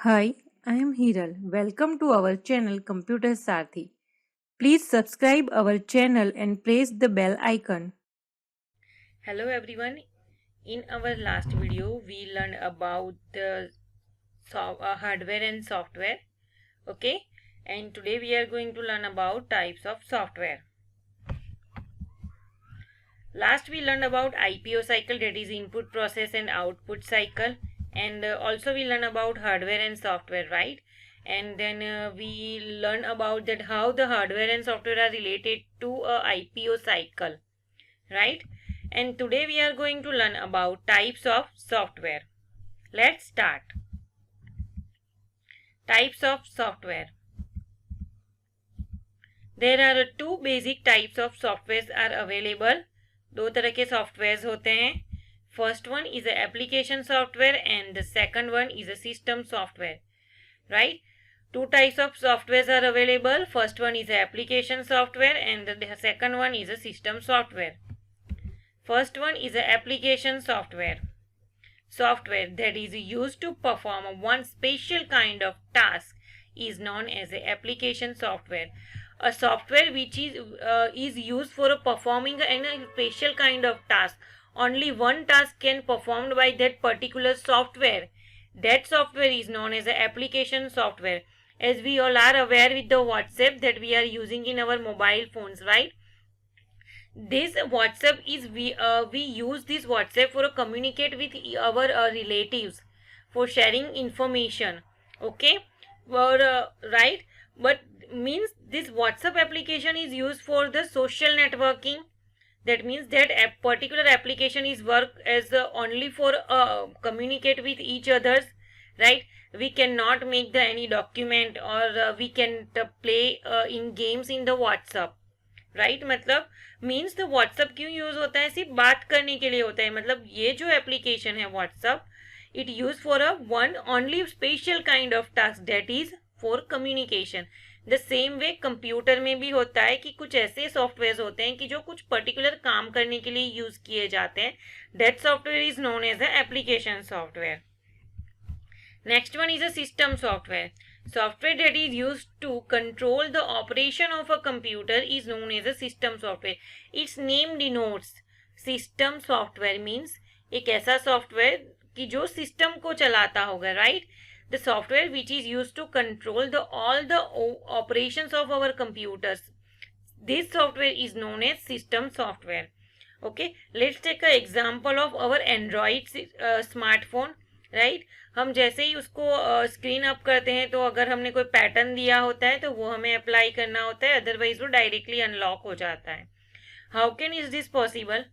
Hi, I am Hiral. Welcome to our channel Computer Sarthi. Please subscribe our channel and press the bell icon. Hello everyone. In our last video we learned about the hardware and software. Okay, and today we are going to learn about types of software. Last we learned about IPO cycle, that is input process and output cycle, and also we learned about hardware and software, right? And then we learned about that how the hardware and software are related to a IPO cycle, right? And today we are going to learn about types of software. Let's start. Types of software. There are two basic types of softwares are available. दो तरह के software होते हैं. First one is a application software and the second one is a system software. Right? Two types of softwares are available. First one is a application software and the second one is a system software. First one is a application software. Software that is used to perform one special kind of task is known as a application software. A software which is used for performing a special kind of task. Only one task can performed by that particular software. That software is known as a application software. As we all are aware with the WhatsApp that we are using in our mobile phones, right? This WhatsApp is we use this WhatsApp for communicate with our relatives, for sharing information. Okay, right? But means this WhatsApp application is used for the social networking. That means that a particular application is work as only for communicate with each others, right? We cannot make the any document or we can play in games in the WhatsApp. Right मतलब means the WhatsApp क्यों use होता है, सिर्फ बात करने के लिए होता है. मतलब ये जो एप्लीकेशन है WhatsApp, it use for a one only special kind of task that is for communication. The same way computer में भी होता है कि कुछ ऐसे सॉफ्टवेयर होते हैं कि जो कुछ पर्टिकुलर काम करने के लिए यूज किए जाते हैं. That software is known as a application software. Next one is a system software. Software that is used to control the operation of a computer is known as a system software. Its name denotes system software means एक ऐसा software कि जो system को चलाता होगा, right? The software which is used to control all the operations of our computers. This software is known as system software. Okay, let's take an example of our Android smartphone. Right हम जैसे ही उसको screen up करते हैं तो अगर हमने कोई pattern दिया होता है तो वो हमें अप्लाई करना होता है, अदरवाइज वो डायरेक्टली अनलॉक हो जाता है. How can is this possible?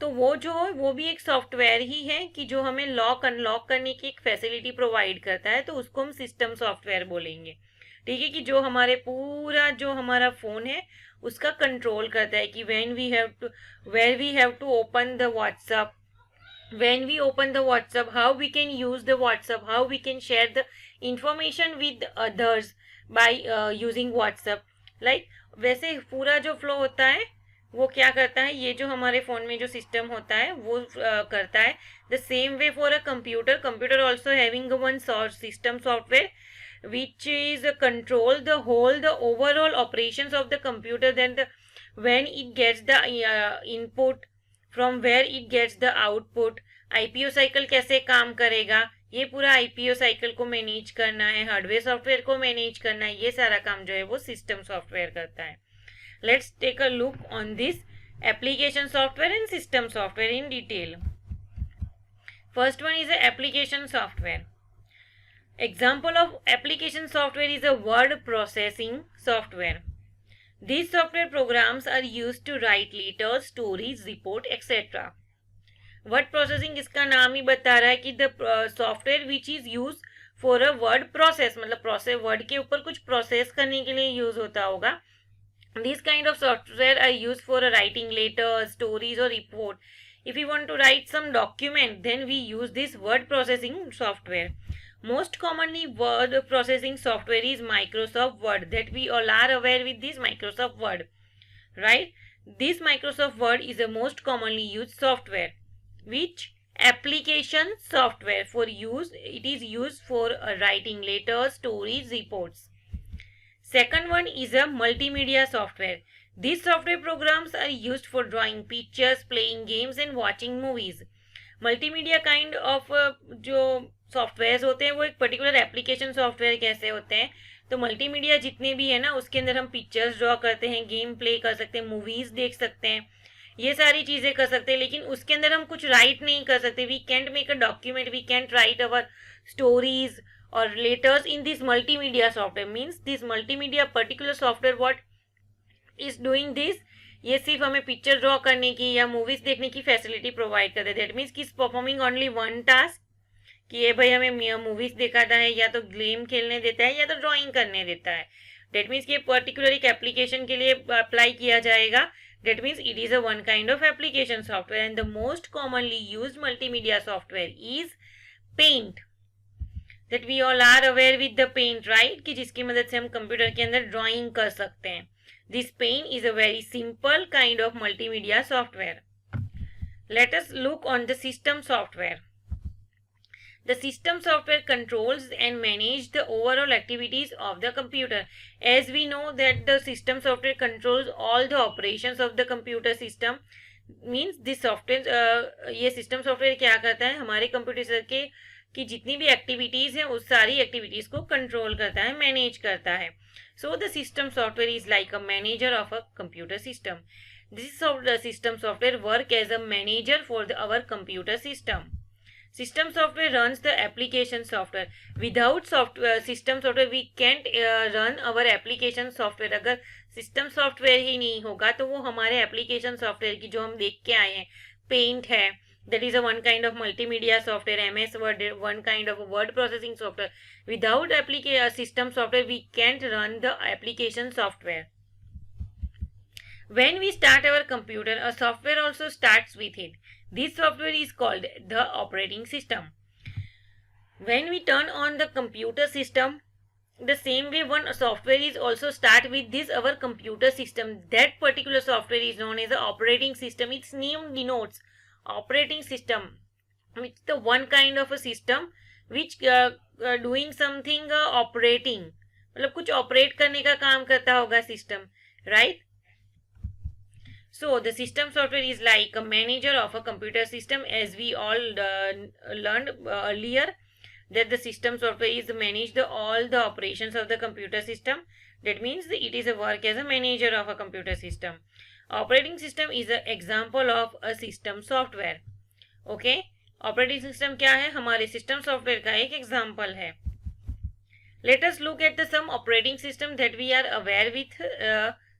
तो वो जो है वो भी एक सॉफ्टवेयर ही है कि जो हमें लॉक अनलॉक करने की एक फैसिलिटी प्रोवाइड करता है, तो उसको हम सिस्टम सॉफ्टवेयर बोलेंगे. ठीक है, कि जो हमारे पूरा जो हमारा फोन है उसका कंट्रोल करता है कि where we have to open the WhatsApp, when we open the WhatsApp, how we can use the WhatsApp, how we can share the information with others by using WhatsApp. like वैसे पूरा जो flow होता है वो क्या करता है, ये जो हमारे फोन में जो सिस्टम होता है वो करता है. The same way for a computer also having one system software which is control the overall operations of the computer. Then when it gets the input, from where it gets the output. IPO cycle कैसे काम करेगा, ये पूरा IPO cycle को manage करना है, hardware software को manage करना है, ये सारा काम जो है वो सिस्टम सॉफ्टवेयर करता है. Let's take a look on this application software and system software in detail. First one is application software. Example of application software is a word processing software. These software programs are used to write letters, stories, report, etc. Word processing इसका नाम ही बता रहा है कि the software which is used for a word process, मतलब process word के ऊपर कुछ process करने के लिए use होता होगा. These kind of software are used for writing letters, stories or report. If we want to write some document, then we use this word processing software. Most commonly word processing software is Microsoft Word, that we all are aware with this Microsoft Word, right? This Microsoft Word is the most commonly used software which application software for use. It is used for writing letters, stories, reports. Second one is a multimedia software. These software programs are used for drawing pictures, playing games and watching movies. Multimedia kind of जो software होते हैं वो एक particular application software कैसे होते हैं, तो multimedia जितने भी है ना उसके अंदर हम पिक्चर्स ड्रॉ करते हैं, गेम प्ले कर सकते हैं, मूवीज देख सकते हैं, ये सारी चीजें कर सकते हैं, लेकिन उसके अंदर हम कुछ राइट नहीं कर सकते. We can't make a document, we can't write our stories और letters in this multimedia software. Means this multimedia particular software what is doing this, ये सिर्फ हमें पिक्चर ड्रॉ करने की या मूवीज देखने की फैसिलिटी प्रोवाइड करते हैं. दैट मीन्स कि परफॉर्मिंग ओनली वन टास्क, कि ये भाई हमें मूवीज दिखाता है या तो गेम खेलने देता है या तो ड्राइंग करने देता है. डेट मीन्स कि पर्टिकुलर एक एप्लीकेशन के लिए अप्लाई किया जाएगा. That means it is a one kind of application software. And the most commonly used multimedia software is paint. That we all are aware with the paint, right, कि जिसकी मदद से हम कंप्यूटर के अंदर ड्राइंग कर सकते हैं. This Paint is a very simple kind of multimedia software. Let us look on the system software. The system software controls and manages the overall activities of the computer. As we know that the system software controls all the operations of the computer system. Means this software ये system software क्या करता है, हमारे computer के कि जितनी भी activities हैं उस सारी एक्टिविटीज को कंट्रोल करता है, मैनेज करता है. So the system software is like a manager of a computer system. This system software work as a manager for our computer system. System software runs the application software. Without system software we can't run our application software. अगर system software ही नहीं होगा तो वो हमारे application software की जो हम देख के आए हैं, पेंट है, that is a one kind of multimedia software, MS Word, one kind of word processing software. Without system software we can't run the application software. When we start our computer, a software also starts with it. This software is called the operating system. When we turn on the computer system, the same way one software is also start with this our computer system. That particular software is known as the operating system. Its name denotes operating system, which the one kind of a system which doing something operating, मतलब कुछ operate करने का काम करता होगा system, right. So the system software is like a manager of a computer system, as we all learned earlier that the system software is manage all the operations of the computer system. That means it is a work as a manager of a computer system. Operating system is an example of a system software. Okay, operating system क्या है, हमारे system software का एक example है. Let us look at some operating system that we are aware with.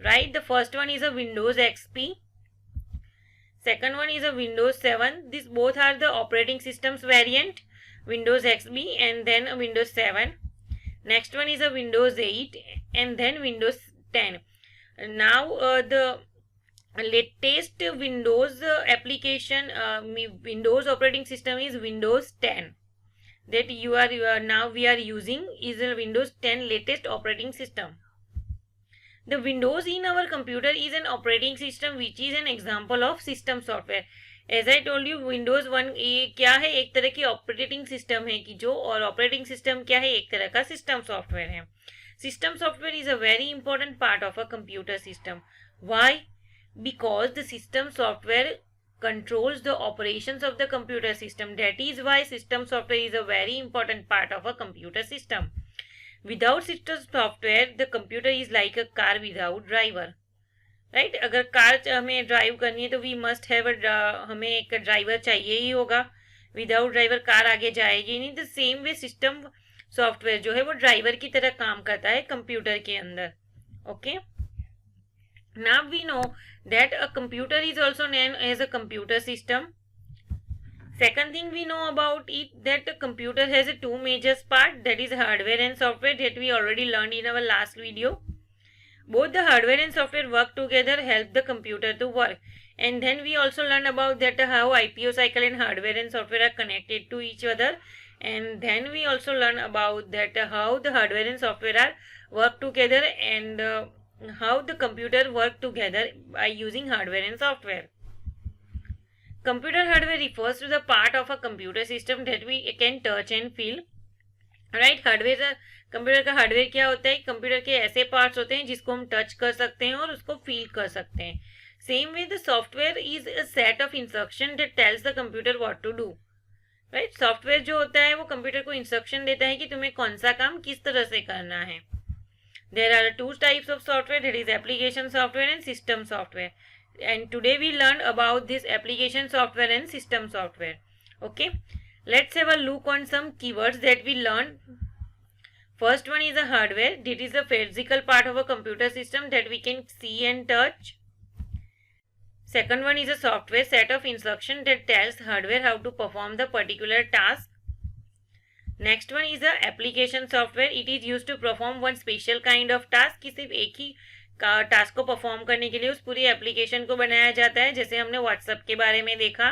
Right, the first one is a Windows XP. Second one is a Windows 7. These both are the operating systems variant, Windows XP and then a Windows 7. Next one is a Windows 8 and then Windows 10. Now the latest Windows application, Windows operating system is Windows 10. That you are now we are using is a Windows 10 latest operating system. The Windows in our computer is an operating system which is an example of system software. As I told you, Windows 1 क्या है, एक तरह की operating system है कि जो, और operating system क्या है, एक तरह का सिस्टम सॉफ्टवेयर है. System software is a very important part of a computer system. Why? Because the system software controls the operations of the computer system. That is why system software is a very important part of a computer system. Without system software, the computer is like a car without driver. Right, अगर car हमें drive करनी है तो we must have हमें एक driver चाहिए ही होगा. Without driver car आगे जाएगी नहीं. The same way system software जो है वो ड्राइवर की तरह काम करता है कंप्यूटर के अंदर. Okay, now we know that a computer is also known as a computer system. Second thing we know about it, that the computer has a two major part, that is hardware and software, that we already learned in our last video. Both the hardware and software work together, help the computer to work. And then we also learn about that how IPO cycle and hardware and software are connected to each other. And then we also learn about that how the hardware and software are work together and how the computer work together by using hardware and software. Computer hardware refers to the part of a computer system that we can touch and feel. Right, hardware, computer का hardware क्या होता है? Computer के ऐसे parts होते हैं जिसको हम टच कर सकते हैं और उसको फील कर सकते हैं. Same way the software is a set of instruction that tells the computer what to do. Right, software जो होता है वो कंप्यूटर को इंस्ट्रक्शन देता है कि तुम्हें कौन सा काम किस तरह से करना है. There are two types of software, that is application software and system software. And today we learned about this application software and system software. Okay, let's have a look on some keywords that we learned. First one is a hardware. It is a physical part of a computer system that we can see and touch. Second one is a software set of instruction that tells hardware how to perform the particular task. Next one is a application software. It is used to perform one special kind of task. कि सिर्फ एक ही task को perform करने के लिए उस पूरी application को बनाया जाता है, जैसे हमने व्हाट्सएप के बारे में देखा.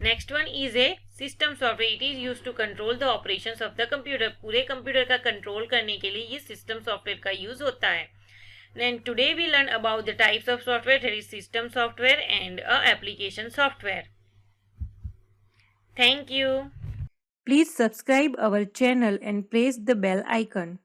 Next one is a system software. It is use to control the operations of the computer. पूरे कंप्यूटर का कंट्रोल करने के लिए ये सिस्टम सॉफ्टवेयर का यूज होता है. Then today we learn about the types of software, that is system software and a application software. Thank you. Please subscribe our channel and press the bell icon.